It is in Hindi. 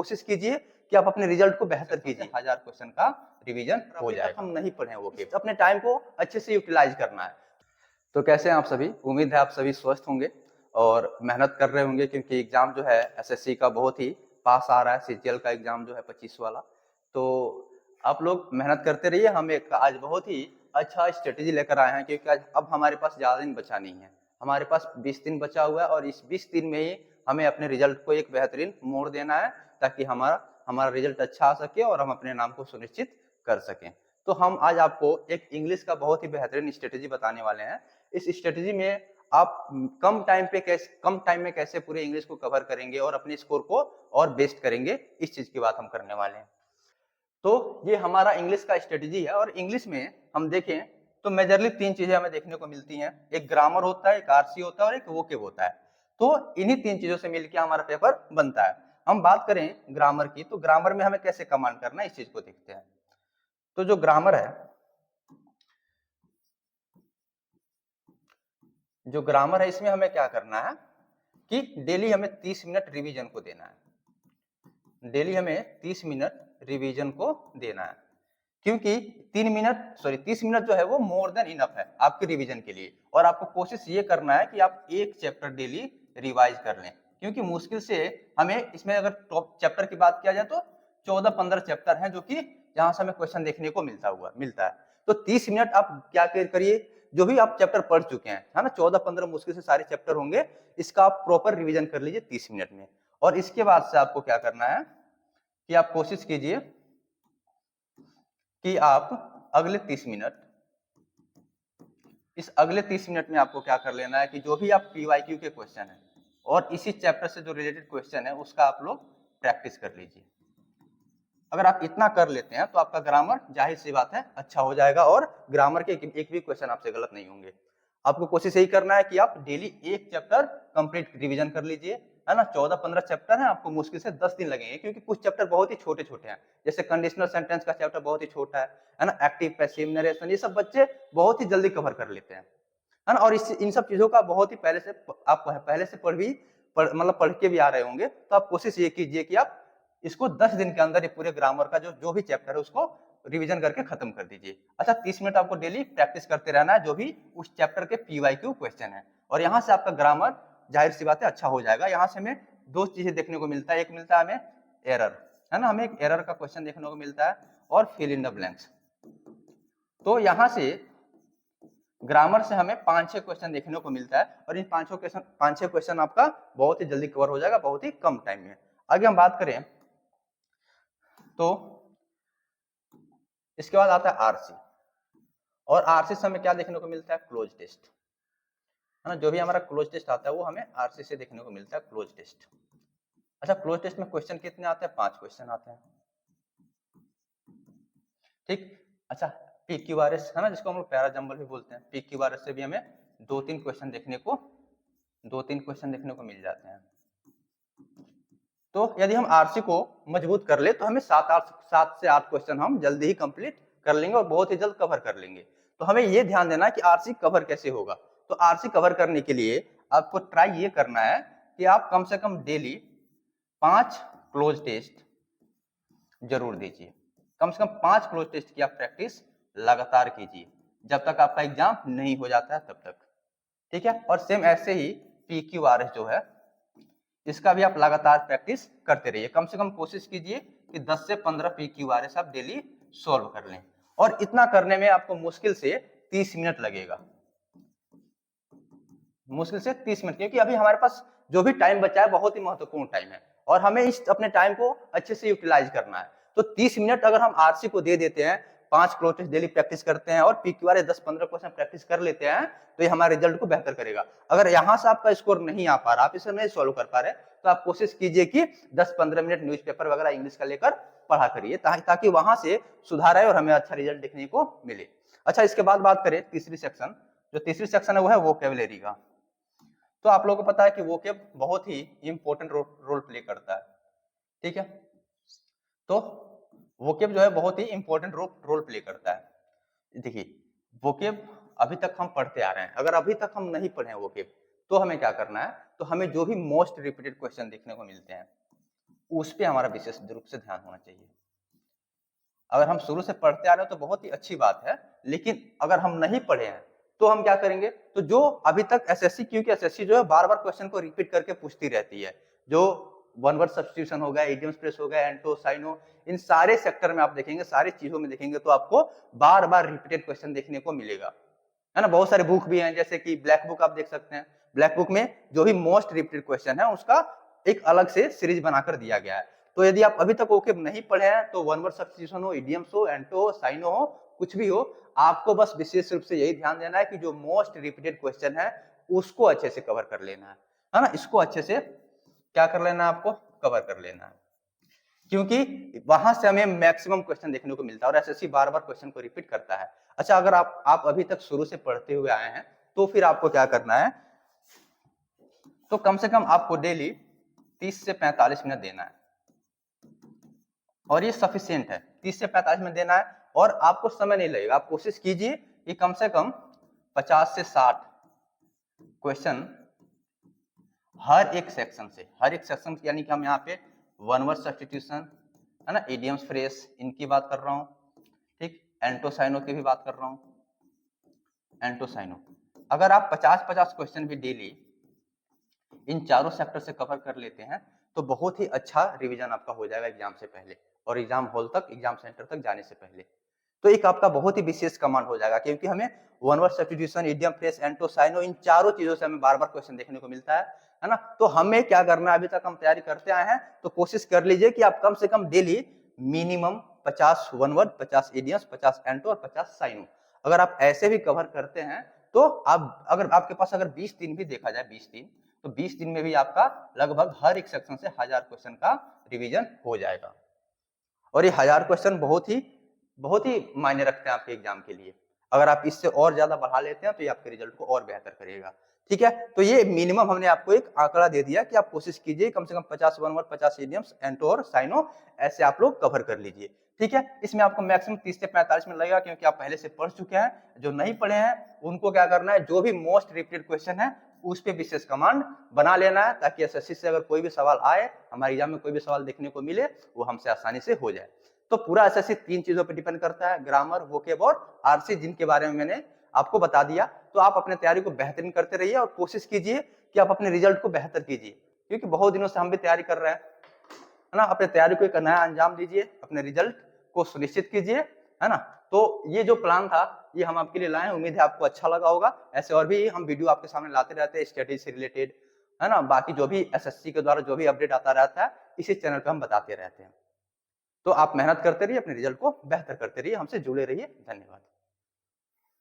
कोशिश कीजिए कि आप अपने रिजल्ट को बेहतर कीजिए। 1000 क्वेश्चन का रिवीजन हो जाएगा। हम नहीं पढ़े वो केस, अपने टाइम को अच्छे से यूटिलाइज करना है। तो कैसे हैं आप सभी? उम्मीद है आप सभी स्वस्थ होंगे और मेहनत कर रहे होंगे, क्योंकि एग्जाम जो है एसएससी का बहुत ही पास आ रहा है। सीजीएल का एग्जाम जो है 25 वाला, तो आप लोग मेहनत करते रहिए। हम एक आज बहुत ही अच्छा स्ट्रेटेजी लेकर आए हैं, क्योंकि आज अब हमारे पास ज़्यादा दिन बचा नहीं है। हमारे पास 20 दिन बचा हुआ है और इस 20 दिन में ही हमें अपने रिजल्ट को एक बेहतरीन मोड़ देना है, ताकि हमारा रिजल्ट अच्छा आ सके और हम अपने नाम को सुनिश्चित कर सकें। तो हम आज आपको एक इंग्लिश का बहुत ही बेहतरीन स्ट्रेटेजी बताने वाले हैं। इस स्ट्रेटेजी में आप कम टाइम में कैसे पूरे इंग्लिश को कवर करेंगे और अपने स्कोर को और बेस्ट करेंगे, इस चीज की बात हम करने वाले हैं। तो ये हमारा इंग्लिश का स्ट्रेटेजी है। और इंग्लिश में हम देखें तो मेजरली 3 चीजें हमें देखने को मिलती हैं। एक ग्रामर होता है, एक आरसी होता है और एक वोकेब होता है। तो इन्हीं 3 चीजों से मिलकर हमारा पेपर बनता है। हम बात करें ग्रामर की, तो ग्रामर में हमें कैसे कमांड करना है, इस चीज को देखते हैं। तो जो ग्रामर है, इसमें हमें क्या करना है कि डेली हमें 30 मिनट रिवीजन को देना है। डेली हमें 30 मिनट रिवीजन को देना है, क्योंकि 30 मिनट जो है वो मोर देन इनफ है आपके रिवीजन के लिए। और आपको कोशिश ये करना है कि आप एक चैप्टर डेली रिवाइज कर लें, क्योंकि मुश्किल से हमें इसमें अगर टॉप चैप्टर की बात किया जाए तो 14-15 चैप्टर हैं जो कि जहां से हमें क्वेश्चन देखने को मिलता है। तो 30 मिनट आप क्या करिए, जो भी आप चैप्टर पढ़ चुके हैं, है ना, 14-15 मुश्किल से सारे चैप्टर होंगे, इसका आप प्रॉपर रिवीजन कर लीजिए 30 मिनट में। और इसके बाद से आपको क्या करना है कि आप कोशिश कीजिए कि आप अगले 30 मिनट में आपको क्या कर लेना है कि जो भी आप पीवाईक्यू के क्वेश्चन है और इसी चैप्टर से जो रिलेटेड क्वेश्चन है उसका आप लोग प्रैक्टिस कर लीजिए। अगर आप इतना कर लेते हैं तो आपका ग्रामर जाहिर सी बात है अच्छा हो जाएगा और ग्रामर के एक भी क्वेश्चन आपसे गलत नहीं होंगे। आपको कोशिश यही करना है कि आप डेली एक चैप्टर कंप्लीट रिवीजन कर लीजिए, है ना। 14-15 चैप्टर हैं, आपको मुश्किल से 10 दिन लगेंगे, क्योंकि कुछ चैप्टर बहुत ही छोटे छोटे हैं। जैसे कंडीशनल सेंटेंस का चैप्टर बहुत ही छोटा है ना। एक्टिव, पैसिव, नरेशन, ये सब बच्चे बहुत ही जल्दी कवर कर लेते हैं, है ना। और इन सब चीजों का बहुत ही पहले से पढ़ के भी आ रहे होंगे। तो आप कोशिश ये कीजिए कि आप इसको 10 दिन के अंदर ये पूरे ग्रामर का जो भी चैप्टर है उसको रिवीजन करके खत्म कर दीजिए। अच्छा, 30 मिनट आपको डेली प्रैक्टिस करते रहना है जो भी उस चैप्टर के पीवाईक्यू क्वेश्चन है, और यहाँ से आपका ग्रामर जाहिर सी बात है अच्छा हो जाएगा। यहाँ से हमें 2 चीजें देखने को मिलता है। एक मिलता है हमें एरर, है ना, हमें एक एरर का क्वेश्चन देखने को मिलता है, और फिल इन द ब्लैंक्स। तो यहाँ से ग्रामर से हमें 5-6 क्वेश्चन देखने को मिलता है, और इन 5-6 क्वेश्चन आपका बहुत ही जल्दी कवर हो जाएगा, बहुत ही कम टाइम में। आगे हम बात करें तो इसके बाद आता है आरसी, और आरसी से हमें क्या देखने को मिलता है, क्लोज टेस्ट, है ना। जो भी हमारा क्लोज टेस्ट आता है वो हमें आरसी से देखने को मिलता है, क्लोज टेस्ट। अच्छा, क्लोज टेस्ट में क्वेश्चन कितने आते हैं, 5 क्वेश्चन आते हैं, ठीक। अच्छा, पीक्यूआरएस, है ना, जिसको हम लोग पैराजंबल भी बोलते हैं, पीक्यूआरएस से भी हमें 2-3 क्वेश्चन देखने को मिल जाते हैं। तो यदि हम आरसी को मजबूत कर ले तो हमें 7 से 8 क्वेश्चन हम जल्दी ही कंप्लीट कर लेंगे और बहुत ही जल्द कवर कर लेंगे। तो हमें ये ध्यान देना है कि आरसी कवर कैसे होगा। तो आरसी कवर करने के लिए आपको ट्राई ये करना है कि आप कम से कम डेली 5 क्लोज टेस्ट जरूर दीजिए। कम से कम 5 क्लोज टेस्ट की आप प्रैक्टिस लगातार कीजिए जब तक आपका एग्जाम नहीं हो जाता है तब तक, ठीक है। और सेम ऐसे ही पीक्यूआरएस जो है इसका भी आप लगातार प्रैक्टिस करते रहिए। कम से कम कोशिश कीजिए कि 10 से 15 पीक्यूआरएस आप डेली सॉल्व कर लें, और इतना करने में आपको मुश्किल से 30 मिनट लगेगा, मुश्किल से 30 मिनट, क्योंकि अभी हमारे पास जो भी टाइम बचा है बहुत ही महत्वपूर्ण टाइम है और हमें इस अपने टाइम को अच्छे से यूटिलाइज करना है। तो 30 मिनट अगर हम आरसी को दे देते हैं, 5 क्लोज टेस्ट डेली प्रैक्टिस करते हैं और पीक्यूआरएस 10-15 क्वेश्चन प्रैक्टिस कर लेते हैं, तो ये हमारे रिजल्ट को बेहतर करेगा। अगर यहाँ से आपका स्कोर नहीं आ पा रहा, आप इसे नहीं सॉल्व कर पा रहे, तो आप कोशिश कीजिए कि 10-15 मिनट न्यूज़पेपर वगैरह इंग्लिश का लेकर पढ़ा करिए, ताकि वहां से सुधार आए और हमें अच्छा रिजल्ट देखने को मिले। अच्छा, इसके बाद बात करें तीसरी सेक्शन, जो तीसरी सेक्शन है वो है वोकैबुलरी का। तो आप लोगों को पता है कि वोकैब बहुत ही इंपॉर्टेंट रोल प्ले करता है, ठीक है। तो वोकैब जो है बहुत ही इंपॉर्टेंट रोल प्ले करता है। देखिए, वोकैब अभी तक हम पढ़ते आ रहे हैं, अगर अभी तक हम नहीं पढ़े हैं वोकैब, तो हमें क्या करना है, तो हमें जो भी मोस्ट रिपीटेड क्वेश्चन देखने को मिलते हैं, उस पे हमारा विशेष रूप से ध्यान होना चाहिए। अगर हम शुरू से पढ़ते आ रहे हैं तो बहुत ही अच्छी बात है, लेकिन अगर हम नहीं पढ़े हैं तो हम क्या करेंगे, तो जो अभी तक एसएससी, क्योंकि एसएससी जो है बार बार क्वेश्चन को रिपीट करके पूछती रहती है, जो वन वर्ड सब्स्टिट्यूशन हो गया, इडियम स्ट्रेस हो गया, एंटो साइनो, इन सारे सेक्टर में आप देखेंगे, सारी चीजों में देखेंगे तो आपको बार बार रिपीटेड क्वेश्चन देखने को मिलेगा, है ना। बहुत सारे बुक भी हैं, जैसे कि ब्लैक बुक आप देख सकते हैं, ब्लैक बुक में जो भी मोस्ट रिपीटेड क्वेश्चन है उसका एक अलग से सीरीज बनाकर दिया गया है। तो यदि आप अभी तक ओके नहीं पढ़े हैं तो वन वर्ड सब्स्टिट्यूशन हो, इडियम्स हो, एंटो हो, साइनो हो, कुछ भी हो, आपको बस विशेष रूप से यही ध्यान देना है कि जो मोस्ट रिपीटेड क्वेश्चन है उसको अच्छे से कवर कर लेना है ना। इसको अच्छे से क्या कर लेना है, आपको कवर कर लेना है, क्योंकि वहां से हमें मैक्सिमम क्वेश्चन देखने को मिलता है और एसएससी बार बार क्वेश्चन को रिपीट करता है। अच्छा, अगर आप अभी तक शुरू से पढ़ते हुए आए हैं तो फिर आपको क्या करना है, तो कम से कम आपको डेली 30 से 45 मिनट देना है, और ये सफिशिएंट है, 30 से 45 मिनट देना है, और आपको समय नहीं लगेगा। आप कोशिश कीजिए कि कम से कम 50 से 60 क्वेश्चन हर एक सेक्शन यानी कि हम यहाँ पे वन वर्ड सब्स्टिट्यूशन, है ना, इडियम्स फ्रेज, इनकी बात कर रहा हूँ, ठीक, एंटोसाइनो की भी बात कर रहा हूँ, एंटोसाइनो। अगर आप 50-50 क्वेश्चन भी डेली इन चारों सेक्टर से कवर कर लेते हैं तो बहुत ही अच्छा रिवीजन आपका हो जाएगा एग्जाम से पहले, और एग्जाम हॉल तक, एग्जाम सेंटर तक जाने से पहले। तो एक आपका बहुत ही विशेष कमांड हो जाएगा, क्योंकि हमें one word substitution, idiom phrase, एंटोसाइनो, इन चारों चीजों से हमें बार बार क्वेश्चन देखने को मिलता है ना। तो हमें क्या करना है, अभी तक हम तैयारी करते आए हैं तो कोशिश कर लीजिए कि आप कम से कम daily minimum 50 one word, 50 idioms, 50 एंटो और 50 साइनो, अगर आप ऐसे भी कवर करते हैं तो आप, अगर आपके पास अगर 20 दिन भी देखा जाए, 20 दिन, तो 20 दिन में भी आपका लगभग हर एक सेक्शन से 1000 क्वेश्चन का रिवीजन हो जाएगा। और ये 1000 क्वेश्चन बहुत ही मायने रखते हैं आपके एग्जाम के लिए। अगर आप इससे और ज्यादा बढ़ा लेते हैं तो ये आपके रिजल्ट को और बेहतर करेगा, ठीक है। तो ये मिनिमम हमने आपको एक आंकड़ा दे दिया कि आप कोशिश कीजिए कम से कम 50 वन वर्ड, 50 इडियम्स, एंटो और साइनो, ऐसे आप लोग कवर कर लीजिए, ठीक है। इसमें आपको मैक्सिमम 30 से 45 मिनट लगेगा, क्योंकि आप पहले से पढ़ चुके हैं। जो नहीं पढ़े हैं उनको क्या करना है, जो भी मोस्ट रिपीटेड क्वेश्चन है उस पे विशेष कमांड बना लेना है, ताकि एसएससी से अगर कोई भी सवाल आए, हमारे एग्जाम में कोई भी सवाल देखने को मिले, वो हमसे आसानी से हो जाए। तो पूरा एसएससी 3 चीजों पे डिपेंड करता है, ग्रामर, वोकेब और आरसी, जिनके बारे में मैंने आपको बता दिया। तो आप अपने तैयारी को बेहतरीन करते रहिए और कोशिश कीजिए कि आप अपने रिजल्ट को बेहतर कीजिए, क्योंकि बहुत दिनों से हम भी तैयारी कर रहे हैं, है ना। अपने तैयारी को एक नया अंजाम दीजिए, अपने रिजल्ट को सुनिश्चित कीजिए, है ना। तो ये जो प्लान था ये हम आपके लिए लाए हैं, उम्मीद है आपको अच्छा लगा होगा। ऐसे और भी हम वीडियो आपके सामने लाते रहते हैं स्टडी से रिलेटेड, है ना। बाकी जो भी एसएससी के द्वारा जो भी अपडेट आता रहता है इसी चैनल पे हम बताते रहते हैं। तो आप मेहनत करते रहिए, अपने रिजल्ट को बेहतर करते रहिए, हमसे जुड़े रहिए। धन्यवाद।